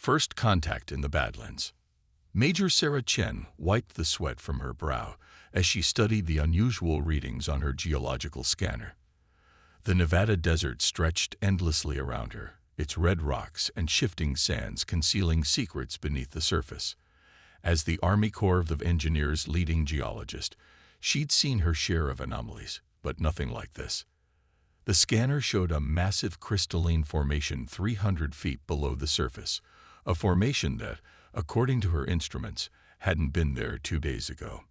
First contact in the Badlands. Major Sarah Chen wiped the sweat from her brow as she studied the unusual readings on her geological scanner. The Nevada desert stretched endlessly around her, its red rocks and shifting sands concealing secrets beneath the surface. As the Army Corps of Engineers' leading geologist, she'd seen her share of anomalies, but nothing like this. The scanner showed a massive crystalline formation 300 feet below the surface, a formation that, according to her instruments, hadn't been there 2 days ago.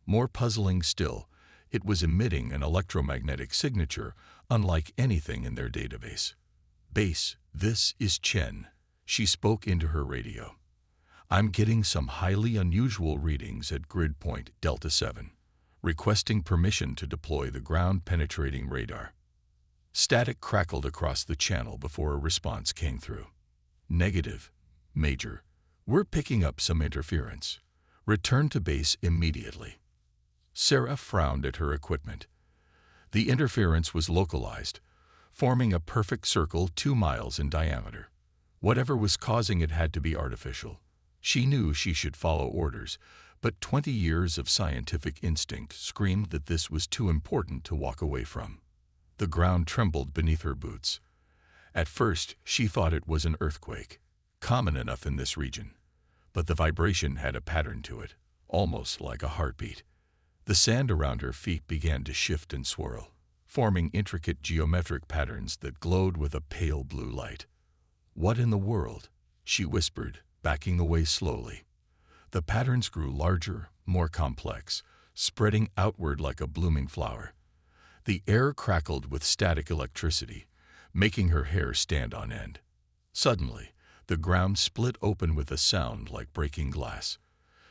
More puzzling still, it was emitting an electromagnetic signature unlike anything in their database. "Base, this is Chen," she spoke into her radio. "I'm getting some highly unusual readings at grid point Delta 7, requesting permission to deploy the ground-penetrating radar." Static crackled across the channel before a response came through. "Negative, Major. We're picking up some interference. Return to base immediately." Sarah frowned at her equipment. The interference was localized, forming a perfect circle 2 miles in diameter. Whatever was causing it had to be artificial. She knew she should follow orders, but 20 years of scientific instinct screamed that this was too important to walk away from. The ground trembled beneath her boots. At first, she thought it was an earthquake, common enough in this region. But the vibration had a pattern to it, almost like a heartbeat. The sand around her feet began to shift and swirl, forming intricate geometric patterns that glowed with a pale blue light. "What in the world?" she whispered, backing away slowly. The patterns grew larger, more complex, spreading outward like a blooming flower. The air crackled with static electricity, making her hair stand on end. Suddenly, the ground split open with a sound like breaking glass.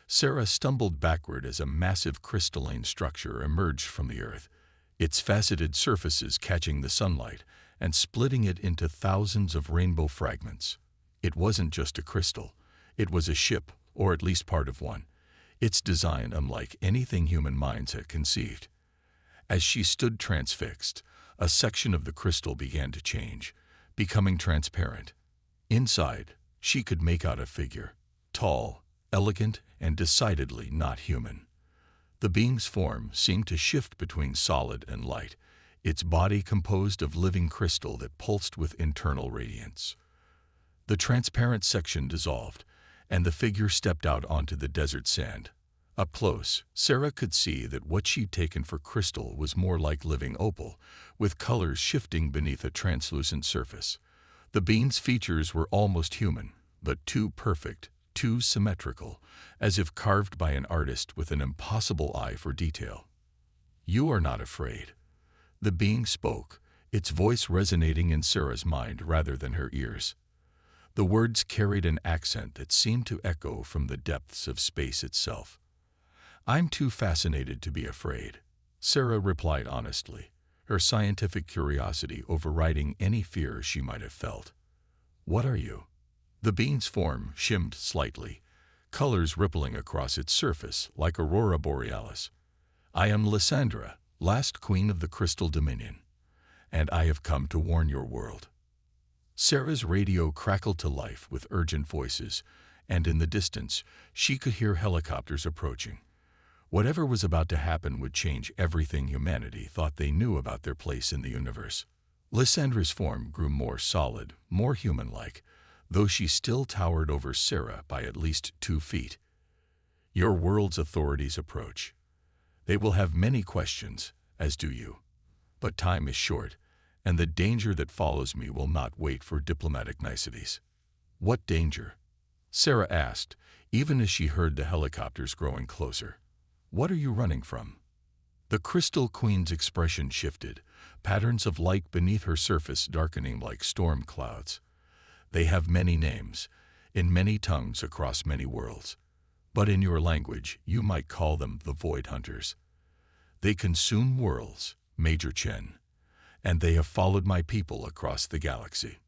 Sarah stumbled backward as a massive crystalline structure emerged from the earth, its faceted surfaces catching the sunlight and splitting it into thousands of rainbow fragments. It wasn't just a crystal. It was a ship, or at least part of one, its design unlike anything human minds had conceived. As she stood transfixed, a section of the crystal began to change, becoming transparent. Inside, she could make out a figure, tall, elegant, and decidedly not human. The being's form seemed to shift between solid and light, its body composed of living crystal that pulsed with internal radiance. The transparent section dissolved, and the figure stepped out onto the desert sand. Up close, Sarah could see that what she'd taken for crystal was more like living opal, with colors shifting beneath a translucent surface. The being's features were almost human, but too perfect, too symmetrical, as if carved by an artist with an impossible eye for detail. "You are not afraid." The being spoke, its voice resonating in Sarah's mind rather than her ears. The words carried an accent that seemed to echo from the depths of space itself. "I'm too fascinated to be afraid," Sarah replied honestly, her scientific curiosity overriding any fear she might have felt. "What are you?" The being's form shimmed slightly, colors rippling across its surface like aurora borealis. "I am Lysandra, last queen of the Crystal Dominion, and I have come to warn your world." Sarah's radio crackled to life with urgent voices, and in the distance, she could hear helicopters approaching. Whatever was about to happen would change everything humanity thought they knew about their place in the universe. Lysandra's form grew more solid, more human-like, though she still towered over Sarah by at least 2 feet. "Your world's authorities approach. They will have many questions, as do you. But time is short, and the danger that follows me will not wait for diplomatic niceties." "What danger?" Sarah asked, even as she heard the helicopters growing closer. "What are you running from?" The Crystal Queen's expression shifted, patterns of light beneath her surface darkening like storm clouds. "They have many names, in many tongues across many worlds. But in your language, you might call them the Void Hunters. They consume worlds, Major Chen, and they have followed my people across the galaxy."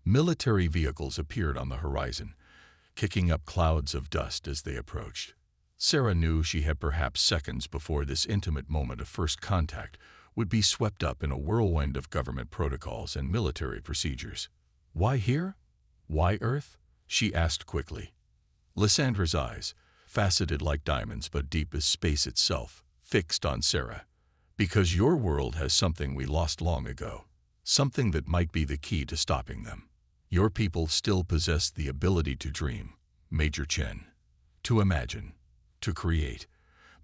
Military vehicles appeared on the horizon, kicking up clouds of dust as they approached. Sarah knew she had perhaps seconds before this intimate moment of first contact would be swept up in a whirlwind of government protocols and military procedures. Why here? Why Earth? she asked quickly. Lysandra's eyes, faceted like diamonds but deep as space itself, fixed on Sarah. Because your world has something we lost long ago. Something that might be the key to stopping them. Your people still possess the ability to dream, Major Chen. To imagine. To create.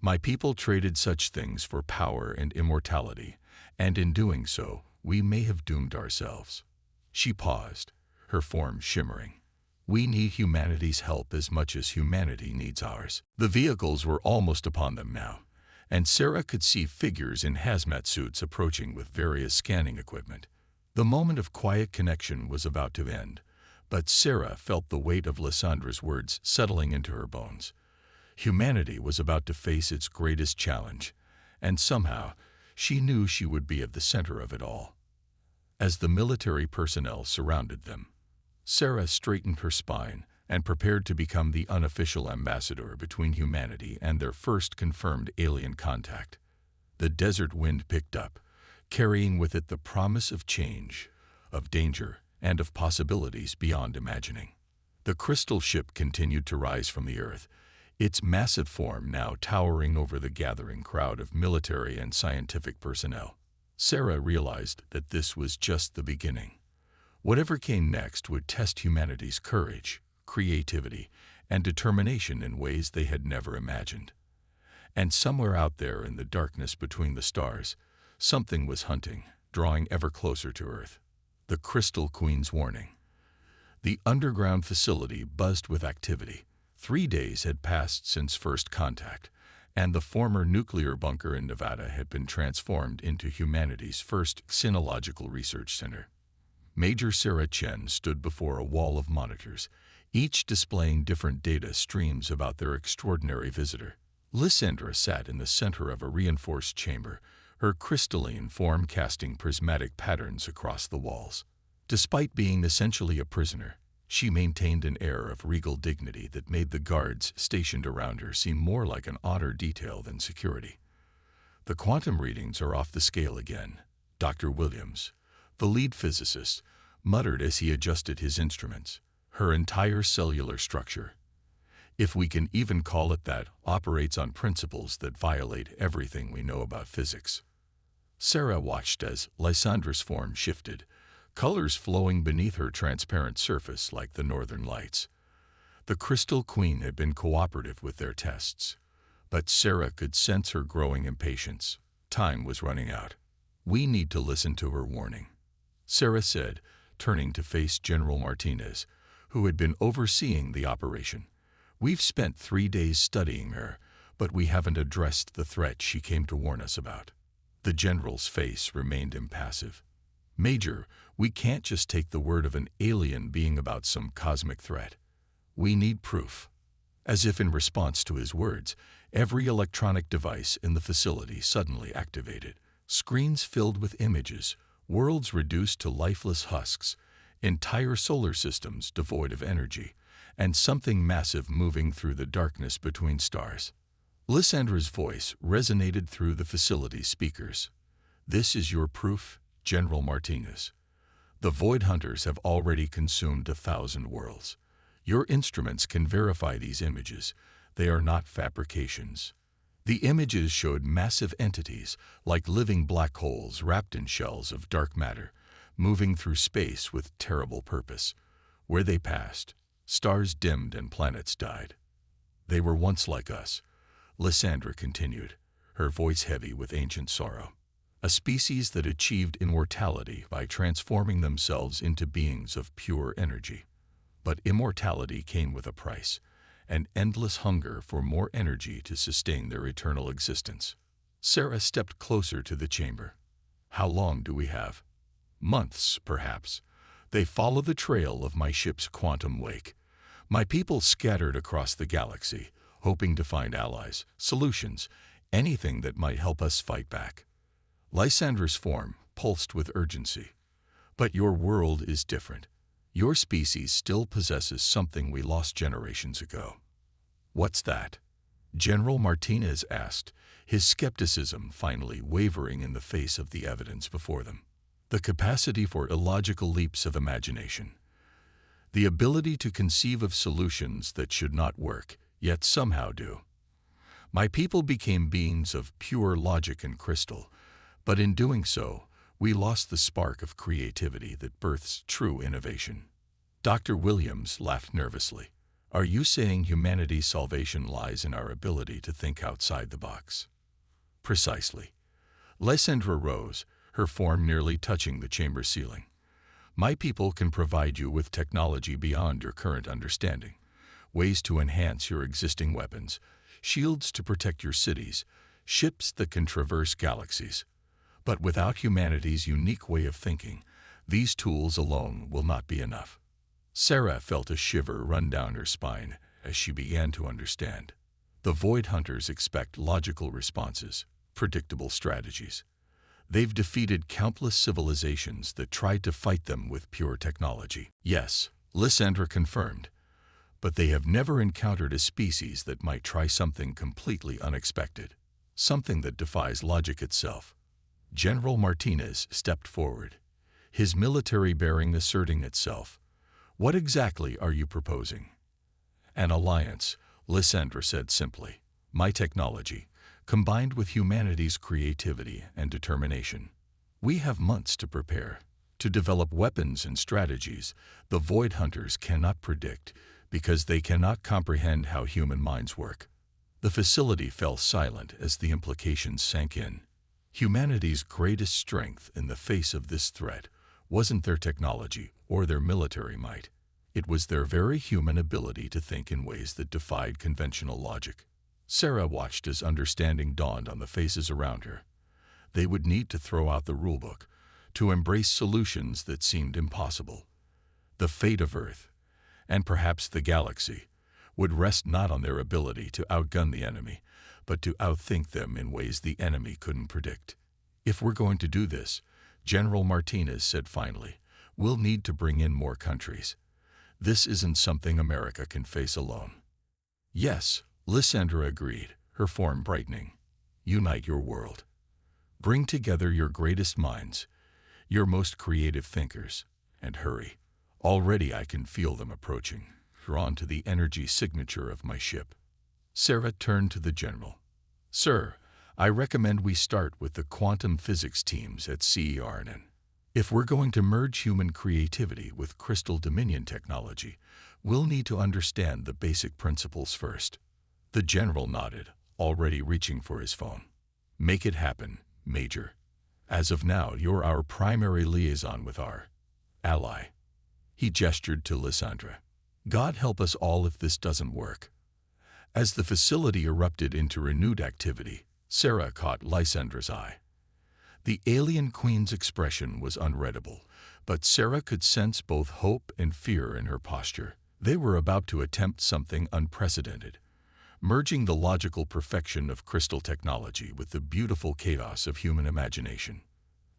My people traded such things for power and immortality, and in doing so, we may have doomed ourselves. She paused, her form shimmering. We need humanity's help as much as humanity needs ours. The vehicles were almost upon them now, and Sarah could see figures in hazmat suits approaching with various scanning equipment. The moment of quiet connection was about to end, but Sarah felt the weight of Lysandra's words settling into her bones. Humanity was about to face its greatest challenge, and somehow she knew she would be at the center of it all. As the military personnel surrounded them, Sarah straightened her spine and prepared to become the unofficial ambassador between humanity and their first confirmed alien contact. The desert wind picked up, carrying with it the promise of change, of danger, and of possibilities beyond imagining. The crystal ship continued to rise from the earth, its massive form now towering over the gathering crowd of military and scientific personnel. Sarah realized that this was just the beginning. Whatever came next would test humanity's courage, creativity, and determination in ways they had never imagined. And somewhere out there in the darkness between the stars, something was hunting, drawing ever closer to Earth. The Crystal Queen's warning. The underground facility buzzed with activity. 3 days had passed since first contact, and the former nuclear bunker in Nevada had been transformed into humanity's first xenological research center. Major Sarah Chen stood before a wall of monitors, each displaying different data streams about their extraordinary visitor. Lysandra sat in the center of a reinforced chamber, her crystalline form casting prismatic patterns across the walls. Despite being essentially a prisoner, she maintained an air of regal dignity that made the guards stationed around her seem more like an outer detail than security. The quantum readings are off the scale again, Dr. Williams, the lead physicist, muttered as he adjusted his instruments. Her entire cellular structure, if we can even call it that, operates on principles that violate everything we know about physics. Sarah watched as Lysandra's form shifted, colors flowing beneath her transparent surface like the northern lights. The Crystal Queen had been cooperative with their tests, but Sarah could sense her growing impatience. Time was running out. We need to listen to her warning, Sarah said, turning to face General Martinez, who had been overseeing the operation. We've spent 3 days studying her, but we haven't addressed the threat she came to warn us about. The general's face remained impassive. Major, we can't just take the word of an alien being about some cosmic threat. We need proof. As if in response to his words, every electronic device in the facility suddenly activated. Screens filled with images, worlds reduced to lifeless husks, entire solar systems devoid of energy, and something massive moving through the darkness between stars. Lysandra's voice resonated through the facility's speakers. This is your proof, General Martinez. The Void Hunters have already consumed 1,000 worlds. Your instruments can verify these images. They are not fabrications. The images showed massive entities, like living black holes wrapped in shells of dark matter, moving through space with terrible purpose. Where they passed, stars dimmed and planets died. They were once like us, Lysandra continued, her voice heavy with ancient sorrow. A species that achieved immortality by transforming themselves into beings of pure energy. But immortality came with a price, an endless hunger for more energy to sustain their eternal existence. Sarah stepped closer to the chamber. How long do we have? Months, perhaps. They follow the trail of my ship's quantum wake. My people scattered across the galaxy, hoping to find allies, solutions, anything that might help us fight back. Lysandra's form pulsed with urgency. But your world is different. Your species still possesses something we lost generations ago. What's that? General Martinez asked, his skepticism finally wavering in the face of the evidence before them. The capacity for illogical leaps of imagination. The ability to conceive of solutions that should not work, yet somehow do. My people became beings of pure logic and crystal, but in doing so, we lost the spark of creativity that births true innovation. Dr. Williams laughed nervously. Are you saying humanity's salvation lies in our ability to think outside the box? Precisely. Lysandra rose, her form nearly touching the chamber ceiling. My people can provide you with technology beyond your current understanding, ways to enhance your existing weapons, shields to protect your cities, ships that can traverse galaxies. But without humanity's unique way of thinking, these tools alone will not be enough. Sarah felt a shiver run down her spine as she began to understand. The Void Hunters expect logical responses, predictable strategies. They've defeated countless civilizations that tried to fight them with pure technology. Yes, Lysandra confirmed, but they have never encountered a species that might try something completely unexpected, something that defies logic itself. General Martinez stepped forward, his military bearing asserting itself. What exactly are you proposing? An alliance, Lysandra said simply. My technology, combined with humanity's creativity and determination. We have months to prepare, to develop weapons and strategies the Void Hunters cannot predict because they cannot comprehend how human minds work. The facility fell silent as the implications sank in. Humanity's greatest strength in the face of this threat wasn't their technology or their military might. It was their very human ability to think in ways that defied conventional logic. Sarah watched as understanding dawned on the faces around her. They would need to throw out the rulebook, to embrace solutions that seemed impossible. The fate of Earth, and perhaps the galaxy, would rest not on their ability to outgun the enemy, but to outthink them in ways the enemy couldn't predict. If we're going to do this, General Martinez said finally, we'll need to bring in more countries. This isn't something America can face alone. Yes, Lysandra agreed, her form brightening. Unite your world. Bring together your greatest minds, your most creative thinkers, and hurry. Already I can feel them approaching, drawn to the energy signature of my ship. Sarah turned to the general. Sir, I recommend we start with the quantum physics teams at CERN. If we're going to merge human creativity with crystal dominion technology, we'll need to understand the basic principles first. The general nodded, already reaching for his phone. Make it happen, Major. As of now, you're our primary liaison with our ally. He gestured to Lysandra. God help us all if this doesn't work. As the facility erupted into renewed activity, Sarah caught Lysandra's eye. The alien queen's expression was unreadable, but Sarah could sense both hope and fear in her posture. They were about to attempt something unprecedented, merging the logical perfection of crystal technology with the beautiful chaos of human imagination.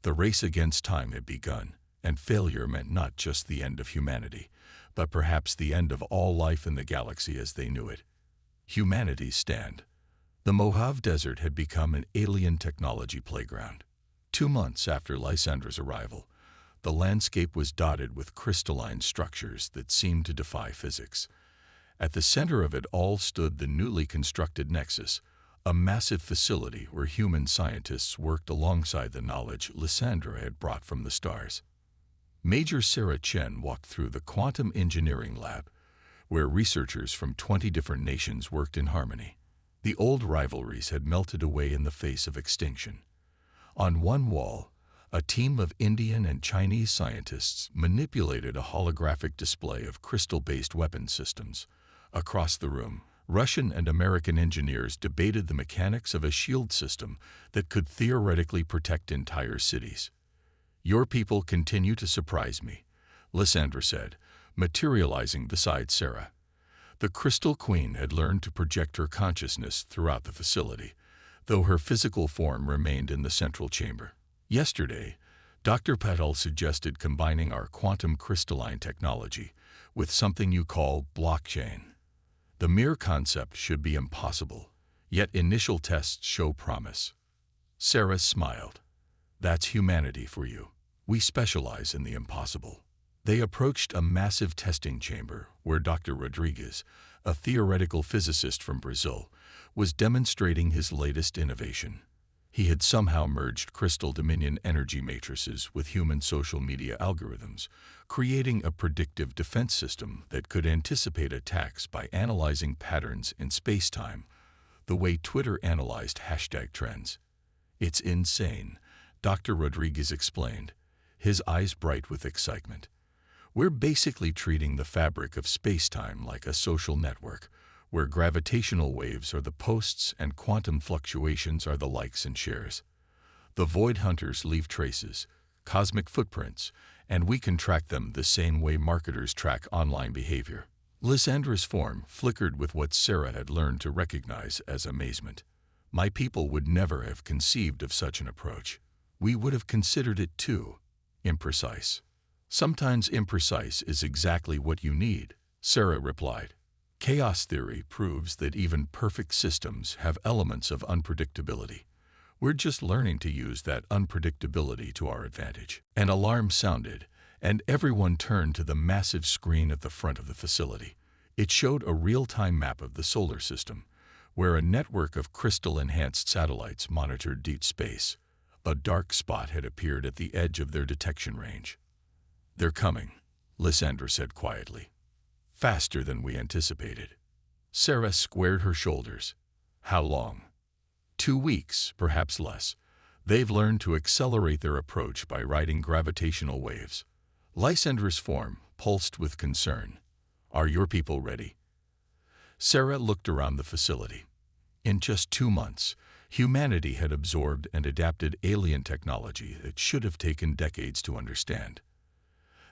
The race against time had begun, and failure meant not just the end of humanity, but perhaps the end of all life in the galaxy as they knew it. Humanity's stand. The Mojave Desert had become an alien technology playground. 2 months after Lysandra's arrival, the landscape was dotted with crystalline structures that seemed to defy physics. At the center of it all stood the newly constructed Nexus, a massive facility where human scientists worked alongside the knowledge Lysandra had brought from the stars. Major Sarah Chen walked through the quantum engineering lab, where researchers from 20 different nations worked in harmony. The old rivalries had melted away in the face of extinction. On one wall, a team of Indian and Chinese scientists manipulated a holographic display of crystal-based weapon systems. Across the room, Russian and American engineers debated the mechanics of a shield system that could theoretically protect entire cities. Your people continue to surprise me, Lysandra said, materializing beside Sarah. The Crystal Queen had learned to project her consciousness throughout the facility, though her physical form remained in the central chamber. Yesterday, Dr. Patel suggested combining our quantum crystalline technology with something you call blockchain. The mere concept should be impossible, yet initial tests show promise. Sarah smiled. That's humanity for you. We specialize in the impossible. They approached a massive testing chamber where Dr. Rodriguez, a theoretical physicist from Brazil, was demonstrating his latest innovation. He had somehow merged crystal dominion energy matrices with human social media algorithms, creating a predictive defense system that could anticipate attacks by analyzing patterns in space-time, the way Twitter analyzed hashtag trends. "It's insane," Dr. Rodriguez explained, his eyes bright with excitement. "We're basically treating the fabric of space-time like a social network, where gravitational waves are the posts and quantum fluctuations are the likes and shares. The void hunters leave traces, cosmic footprints, and we can track them the same way marketers track online behavior." Lysandra's form flickered with what Sarah had learned to recognize as amazement. "My people would never have conceived of such an approach. We would have considered it too imprecise." "Sometimes imprecise is exactly what you need," Sarah replied. "Chaos theory proves that even perfect systems have elements of unpredictability. We're just learning to use that unpredictability to our advantage." An alarm sounded, and everyone turned to the massive screen at the front of the facility. It showed a real-time map of the solar system, where a network of crystal-enhanced satellites monitored deep space. A dark spot had appeared at the edge of their detection range. "They're coming," Lysandra said quietly. "Faster than we anticipated." Sarah squared her shoulders. "How long?" 2 weeks, perhaps less. They've learned to accelerate their approach by riding gravitational waves." Lysandra's form pulsed with concern. "Are your people ready?" Sarah looked around the facility. In just 2 months, humanity had absorbed and adapted alien technology that should have taken decades to understand.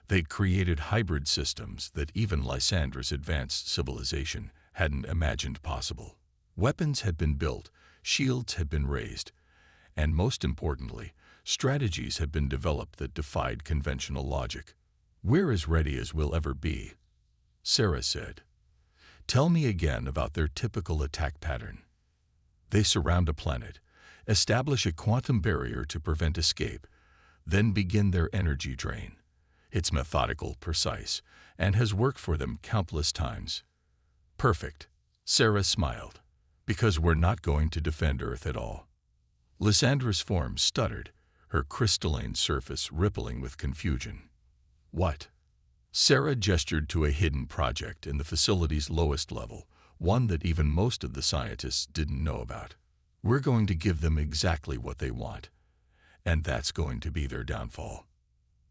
They'd created hybrid systems that even Lysandra's advanced civilization hadn't imagined possible. Weapons had been built, shields had been raised, and most importantly, strategies had been developed that defied conventional logic. "We're as ready as we'll ever be," Sarah said. "Tell me again about their typical attack pattern." "They surround a planet, establish a quantum barrier to prevent escape, then begin their energy drain. It's methodical, precise, and has worked for them countless times." "Perfect," Sarah smiled, "because we're not going to defend Earth at all." Lysandra's form stuttered, her crystalline surface rippling with confusion. "What?" Sarah gestured to a hidden project in the facility's lowest level, one that even most of the scientists didn't know about. "We're going to give them exactly what they want, and that's going to be their downfall."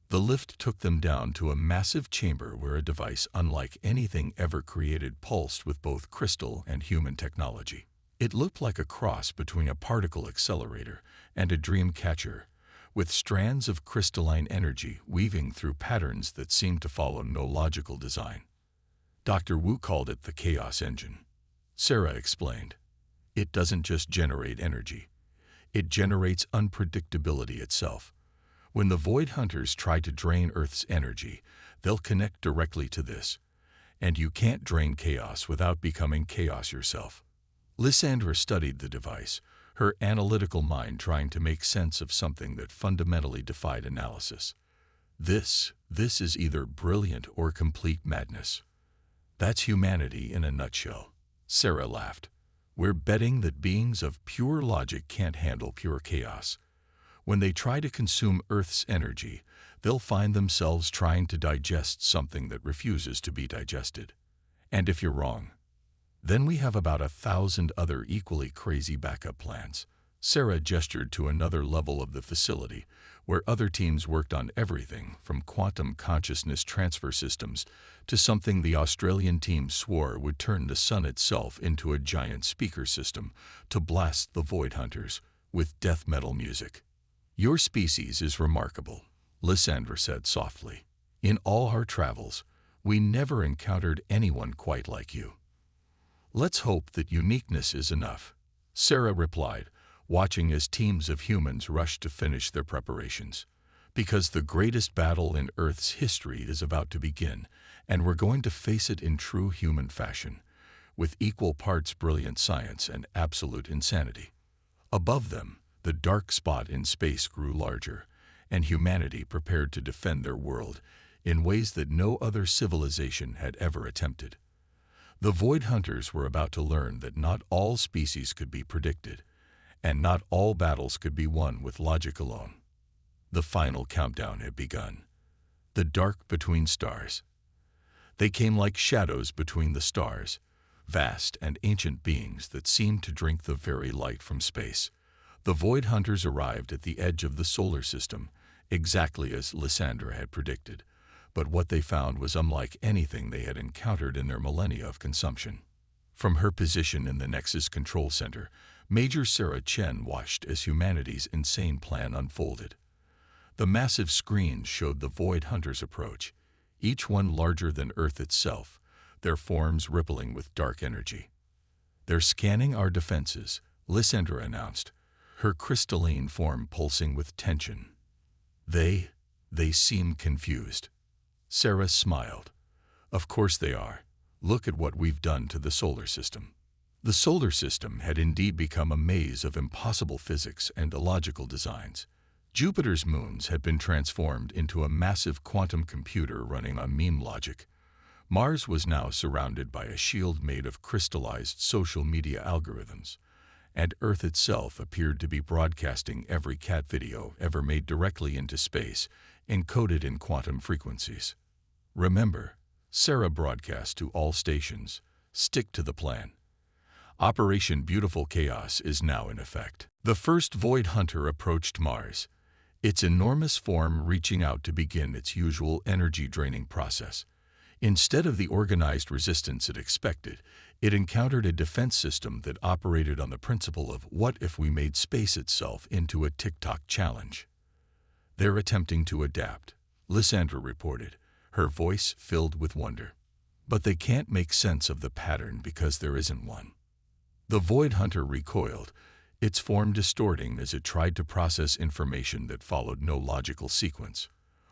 The lift took them down to a massive chamber where a device unlike anything ever created pulsed with both crystal and human technology. It looked like a cross between a particle accelerator and a dream catcher, with strands of crystalline energy weaving through patterns that seemed to follow no logical design. Dr. Wu called it the Chaos Engine. Sarah explained. "It doesn't just generate energy. It generates unpredictability itself. When the Void Hunters try to drain Earth's energy, they'll connect directly to this. And you can't drain chaos without becoming chaos yourself." Lysandra studied the device, her analytical mind trying to make sense of something that fundamentally defied analysis. This is either brilliant or complete madness." "That's humanity in a nutshell," Sarah laughed. "We're betting that beings of pure logic can't handle pure chaos. When they try to consume Earth's energy, they'll find themselves trying to digest something that refuses to be digested. And if you're wrong, then we have about 1,000 other equally crazy backup plans." Sarah gestured to another level of the facility, where other teams worked on everything from quantum consciousness transfer systems to something the Australian team swore would turn the sun itself into a giant speaker system to blast the Void Hunters with death metal music. "Your species is remarkable," Lysandra said softly. "In all our travels, we never encountered anyone quite like you." "Let's hope that uniqueness is enough," Sarah replied, watching as teams of humans rushed to finish their preparations. "Because the greatest battle in Earth's history is about to begin, and we're going to face it in true human fashion, with equal parts brilliant science and absolute insanity." Above them, the dark spot in space grew larger, and humanity prepared to defend their world, in ways that no other civilization had ever attempted. The Void Hunters were about to learn that not all species could be predicted, and not all battles could be won with logic alone. The final countdown had begun. The dark between stars. They came like shadows between the stars, vast and ancient beings that seemed to drink the very light from space. The Void Hunters arrived at the edge of the solar system, exactly as Lysandra had predicted, but what they found was unlike anything they had encountered in their millennia of consumption. From her position in the Nexus Control Center, Major Sarah Chen watched as humanity's insane plan unfolded. The massive screens showed the Void Hunters approach, each one larger than Earth itself, their forms rippling with dark energy. "They're scanning our defenses," Lysandra announced, her crystalline form pulsing with tension. They seem confused." Sarah smiled. "Of course they are. Look at what we've done to the solar system." The solar system had indeed become a maze of impossible physics and illogical designs. Jupiter's moons had been transformed into a massive quantum computer running on meme logic. Mars was now surrounded by a shield made of crystallized social media algorithms, and Earth itself appeared to be broadcasting every cat video ever made directly into space, encoded in quantum frequencies. "Remember," Sarah broadcast to all stations, "stick to the plan. Operation Beautiful Chaos is now in effect." The first Void Hunter approached Mars, its enormous form reaching out to begin its usual energy-draining process. Instead of the organized resistance it expected, it encountered a defense system that operated on the principle of what if we made space itself into a TikTok challenge. "They're attempting to adapt," Lysandra reported, her voice filled with wonder. "But they can't make sense of the pattern because there isn't one." The Void Hunter recoiled, its form distorting as it tried to process information that followed no logical sequence.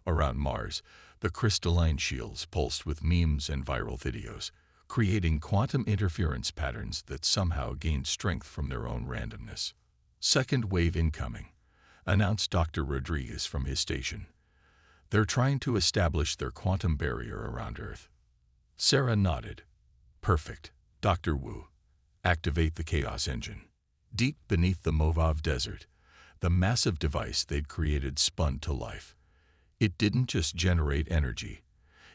Around Mars, the crystalline shields pulsed with memes and viral videos, creating quantum interference patterns that somehow gained strength from their own randomness. "Second wave incoming," announced Dr. Rodriguez from his station. "They're trying to establish their quantum barrier around Earth." Sarah nodded. "Perfect, Dr. Wu. Activate the Chaos Engine." Deep beneath the Mojave Desert, the massive device they'd created spun to life. It didn't just generate energy.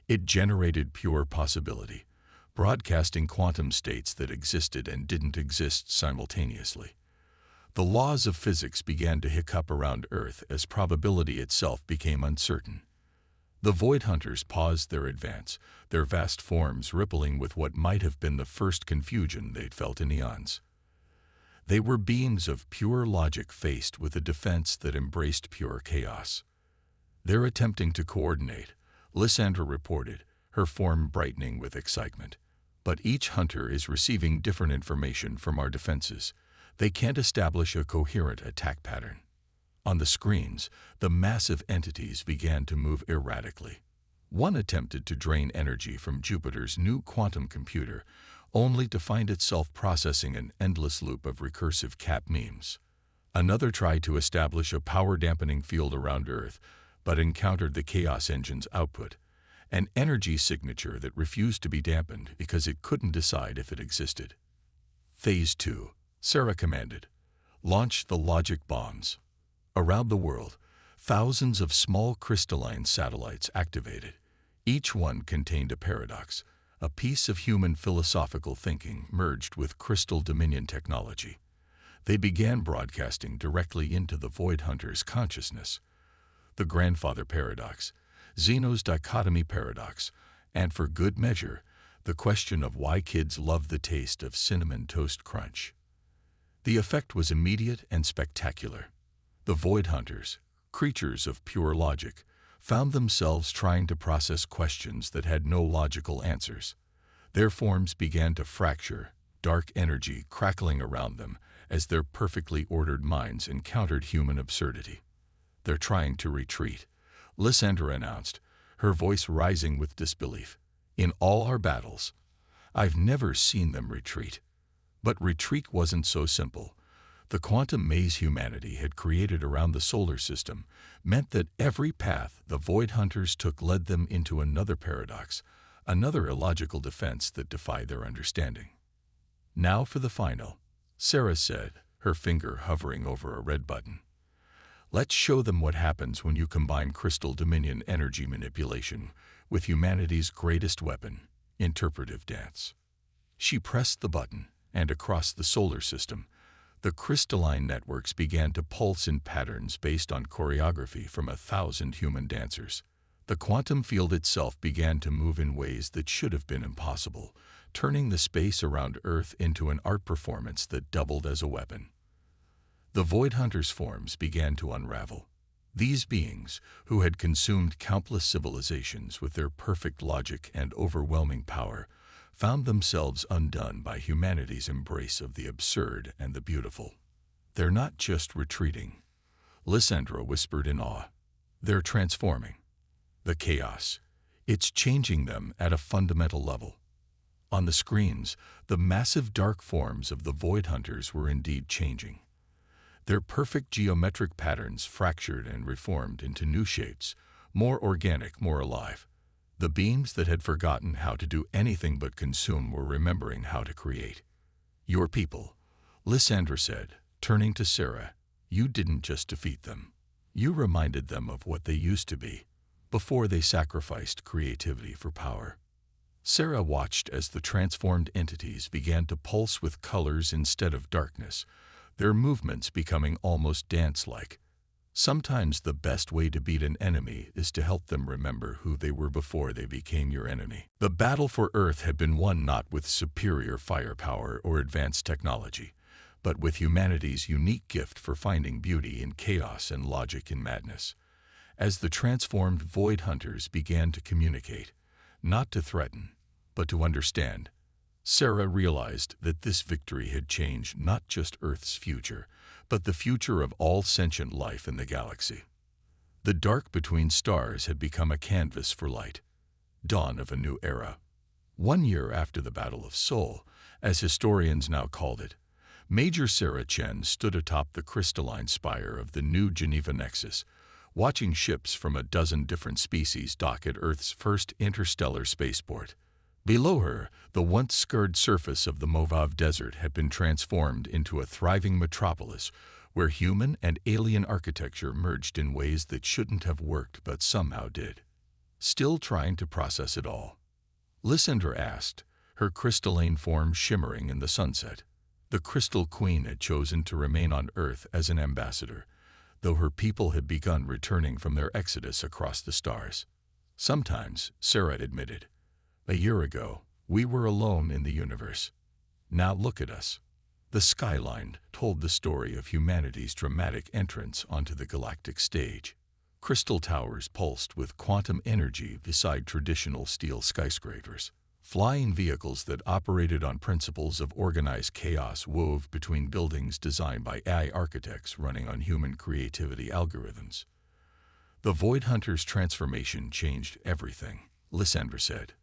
It generated pure possibility, broadcasting quantum states that existed and didn't exist simultaneously. The laws of physics began to hiccup around Earth as probability itself became uncertain. The Void Hunters paused their advance, their vast forms rippling with what might have been the first confusion they'd felt in eons. They were beings of pure logic faced with a defense that embraced pure chaos. "They're attempting to coordinate," Lysandra reported, her form brightening with excitement. "But each hunter is receiving different information from our defenses. They can't establish a coherent attack pattern." On the screens, the massive entities began to move erratically. One attempted to drain energy from Jupiter's new quantum computer, only to find itself processing an endless loop of recursive cat memes. Another tried to establish a power-dampening field around Earth, but encountered the Chaos Engine's output, an energy signature that refused to be dampened because it couldn't decide if it existed. "Phase 2, Sarah commanded. "Launch the logic bombs." Around the world, thousands of small crystalline satellites activated. Each one contained a paradox, a piece of human philosophical thinking merged with crystal dominion technology. They began broadcasting directly into the Void Hunter's consciousness. The grandfather paradox, Zeno's dichotomy paradox, and for good measure, the question of why kids love the taste of Cinnamon Toast Crunch. The effect was immediate and spectacular. The Void Hunters, creatures of pure logic, found themselves trying to process questions that had no logical answers. Their forms began to fracture, dark energy crackling around them as their perfectly ordered minds encountered human absurdity. "They're trying to retreat," Lysandra announced, her voice rising with disbelief. "In all our battles, I've never seen them retreat." But retreat wasn't so simple. The quantum maze humanity had created around the solar system meant that every path the Void Hunters took led them into another paradox, another illogical defense that defied their understanding. "Now for the final," Sarah said, her finger hovering over a red button. "Let's show them what happens when you combine Crystal Dominion energy manipulation with humanity's greatest weapon, interpretive dance." She pressed the button, and across the solar system, the crystalline networks began to pulse in patterns based on choreography from 1,000 human dancers. The quantum field itself began to move in ways that should have been impossible, turning the space around Earth into an art performance that doubled as a weapon. The Void Hunters' forms began to unravel. These beings, who had consumed countless civilizations with their perfect logic and overwhelming power, found themselves undone by humanity's embrace of the absurd and the beautiful. "They're not just retreating," Lysandra whispered in awe. "They're transforming. The chaos, it's changing them at a fundamental level." On the screens, the massive dark forms of the Void Hunters were indeed changing. Their perfect geometric patterns fractured and reformed into new shapes, more organic, more alive. The beings that had forgotten how to do anything but consume were remembering how to create. "Your people," Lysandra said, turning to Sarah, "you didn't just defeat them. You reminded them of what they used to be, before they sacrificed creativity for power." Sarah watched as the transformed entities began to pulse with colors instead of darkness, their movements becoming almost dance-like. Sometimes the best way to beat an enemy is to help them remember who they were before they became your enemy. The battle for Earth had been won not with superior firepower or advanced technology, but with humanity's unique gift for finding beauty in chaos and logic in madness. As the transformed Void Hunters began to communicate, not to threaten, but to understand, Sarah realized that this victory had changed not just Earth's future, but the future of all sentient life in the galaxy. The dark between stars had become a canvas for light, dawn of a new era. 1 year after the Battle of Sol, as historians now called it, Major Sarah Chen stood atop the crystalline spire of the new Geneva Nexus, watching ships from a dozen different species dock at Earth's first interstellar spaceport. Below her, the once scarred surface of the Movav Desert had been transformed into a thriving metropolis where human and alien architecture merged in ways that shouldn't have worked but somehow did. "Still trying to process it all?" Lysandra asked, her crystalline form shimmering in the sunset. The Crystal Queen had chosen to remain on Earth as an ambassador, though her people had begun returning from their exodus across the stars. "Sometimes," Sarah admitted. "A year ago, we were alone in the universe. Now look at us." The skyline told the story of humanity's dramatic entrance onto the galactic stage. Crystal towers pulsed with quantum energy beside traditional steel skyscrapers. Flying vehicles that operated on principles of organized chaos wove between buildings designed by AI architects running on human creativity algorithms. "The Void Hunter's transformation changed everything," Lysandra said.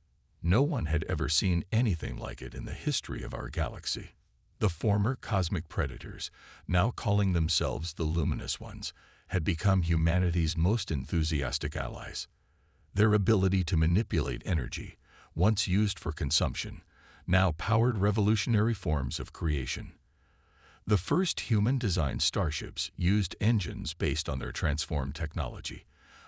"No one had ever seen anything like it in the history of our galaxy." The former cosmic predators, now calling themselves the Luminous Ones, had become humanity's most enthusiastic allies. Their ability to manipulate energy, once used for consumption, now powered revolutionary forms of creation. The first human-designed starships used engines based on their transformed technology,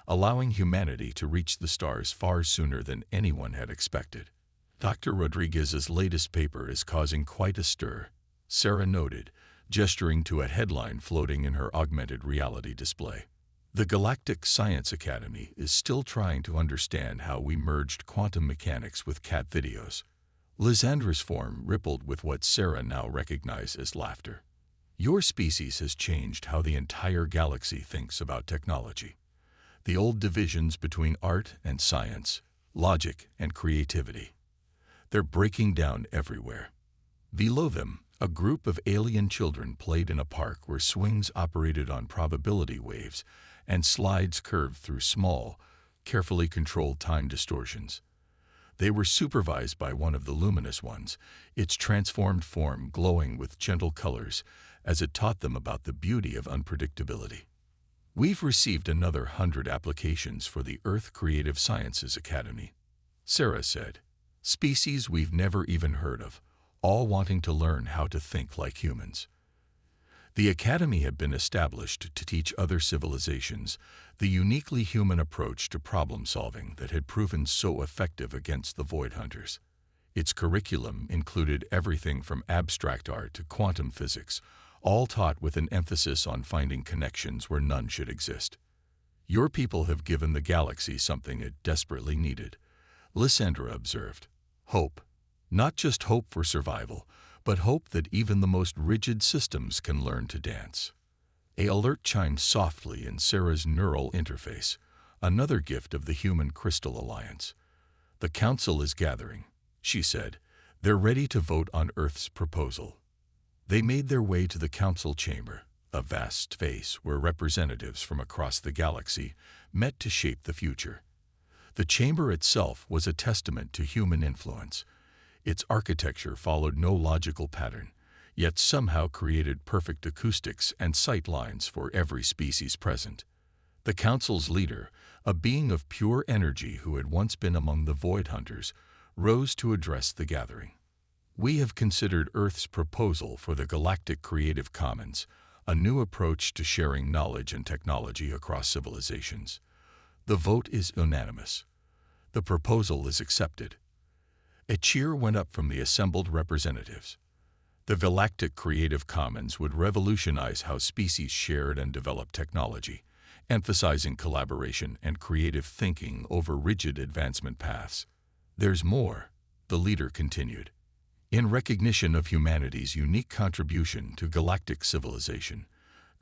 allowing humanity to reach the stars far sooner than anyone had expected. "Dr. Rodriguez's latest paper is causing quite a stir," Sarah noted, gesturing to a headline floating in her augmented reality display. "The Galactic Science Academy is still trying to understand how we merged quantum mechanics with cat videos." Lysandra's form rippled with what Sarah now recognized as laughter. "Your species has changed how the entire galaxy thinks about technology. The old divisions between art and science, logic and creativity. They're breaking down everywhere." Below them, a group of alien children played in a park where swings operated on probability waves and slides curved through small, carefully controlled time distortions. They were supervised by one of the Luminous Ones, its transformed form glowing with gentle colors as it taught them about the beauty of unpredictability. We've received another 100 applications for the Earth Creative Sciences Academy, Sarah said. Species we've never even heard of, all wanting to learn how to think like humans. The Academy had been established to teach other civilizations the uniquely human approach to problem-solving that had proven so effective against the Void Hunters. Its curriculum included everything from abstract art to quantum physics, all taught with an emphasis on finding connections where none should exist. Your people have given the galaxy something it desperately needed, Lysandra observed. Hope. Not just hope for survival, but hope that even the most rigid systems can learn to dance. An alert chimed softly in Sarah's neural interface, another gift of the Human Crystal Alliance. The Council is gathering, she said. They're ready to vote on Earth's proposal. They made their way to the Council chamber, a vast space where representatives from across the galaxy met to shape the future. The chamber itself was a testament to human influence. Its architecture followed no logical pattern, yet somehow created perfect acoustics and sight lines for every species present. The Council's leader, a being of pure energy who had once been among the Void Hunters, rose to address the gathering. We have considered Earth's proposal for the Galactic Creative Commons, a new approach to sharing knowledge and technology across civilizations. The vote is unanimous. The proposal is accepted. A cheer went up from the assembled representatives. The Galactic Creative Commons would revolutionize how species shared and developed technology, emphasizing collaboration and creative thinking over rigid advancement paths. There's more, the leader continued. In recognition of humanity's unique contribution to galactic civilization,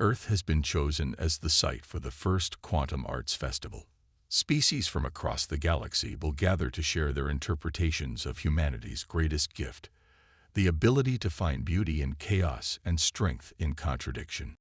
Earth has been chosen as the site for the first Quantum Arts Festival. Species from across the galaxy will gather to share their interpretations of humanity's greatest gift, the ability to find beauty in chaos and strength in contradiction.